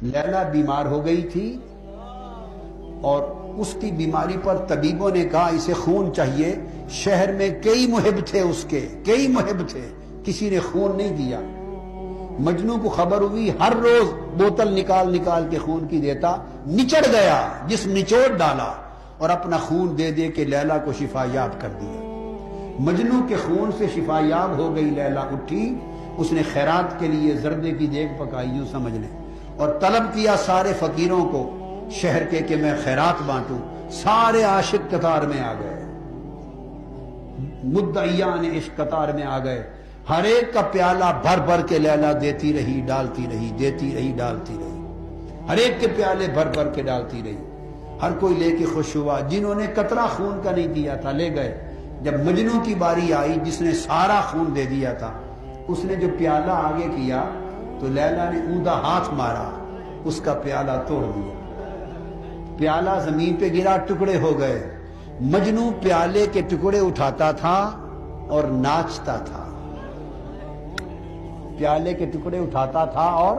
لیلا بیمار ہو گئی تھی اور اس کی بیماری پر طبیبوں نے کہا اسے خون چاہیے. شہر میں کئی محب تھے اس کے، کئی محب تھے، کسی نے خون نہیں دیا. مجنو کو خبر ہوئی، ہر روز بوتل نکال نکال کے خون کی دیتا. نچڑ گیا، جسم نچوڑ ڈالا اور اپنا خون دے دے کے لیلا کو شفا یاب کر دیا. مجنو کے خون سے شفا یاب ہو گئی. لیلا اٹھی، اس نے خیرات کے لیے زردے کی دیگ پکائی، یوں سمجھ لیں، اور طلب کیا سارے فقیروں کو شہر کے کہ میں خیرات بانٹوں. سارے عاشق قطار میں آ گئے، مدعیان عشق قطار میں آ گئے. ہر ایک کا پیالہ بھر بھر کے لیلا دیتی رہی، ڈالتی رہی، دیتی رہی، ڈالتی رہی. ہر ایک کے پیالے بھر بھر کے ڈالتی رہی. ہر کوئی لے کے خوش ہوا. جنہوں نے قطرہ خون کا نہیں دیا تھا لے گئے. جب مجنو کی باری آئی جس نے سارا خون دے دیا تھا، اس نے جو پیالہ آگے کیا تو لیلا نے اوندا ہاتھ مارا، اس کا پیالہ توڑ دیا. پیالہ زمین پہ گرا، ٹکڑے ہو گئے. مجنو پیالے کے ٹکڑے اٹھاتا تھا اور ناچتا تھا. پیالے کے ٹکڑے اٹھاتا تھا اور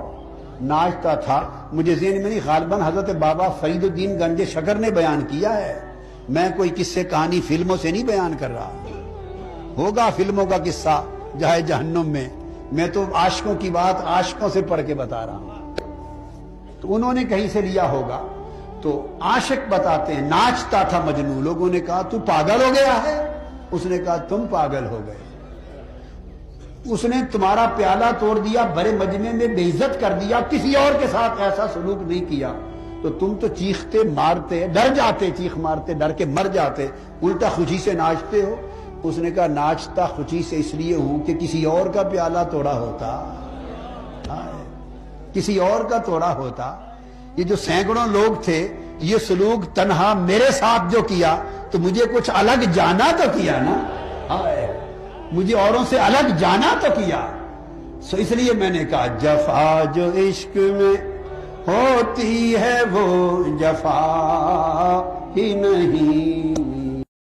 ناچتا تھا. مجھے ذہن میں نہیں، غالباً حضرت بابا فرید الدین گنج شکر نے بیان کیا ہے. میں کوئی قصے کہانی فلموں سے نہیں بیان کر رہا. ہوگا فلموں کا قصہ جہے جہنم میں، میں تو عاشقوں کی بات عاشقوں سے پڑھ کے بتا رہا ہوں. تو انہوں نے کہیں سے لیا ہوگا. تو عاشق بتاتے ہیں ناچتا تھا مجنو. لوگوں نے کہا تو پاگل ہو گیا ہے. اس نے کہا تم پاگل ہو گئے. اس نے تمہارا پیالہ توڑ دیا، بڑے مجمع میں بے عزت کر دیا، کسی اور کے ساتھ ایسا سلوک نہیں کیا. تو تم تو چیختے مارتے، ڈر جاتے، چیخ مارتے ڈر کے مر جاتے، الٹا خوشی سے ناچتے ہو. اس نے کہا ناچتا خوشی سے اس لیے ہوں کہ کسی اور کا پیالہ توڑا ہوتا، کسی اور کا توڑا ہوتا. یہ جو سینکڑوں لوگ تھے، یہ سلوک تنہا میرے ساتھ جو کیا تو مجھے کچھ الگ جانا تو کیا نا، مجھے اوروں سے الگ جانا تو کیا. سو اس لیے میں نے کہا جفا جو عشق میں ہوتی ہے وہ جفا ہی نہیں.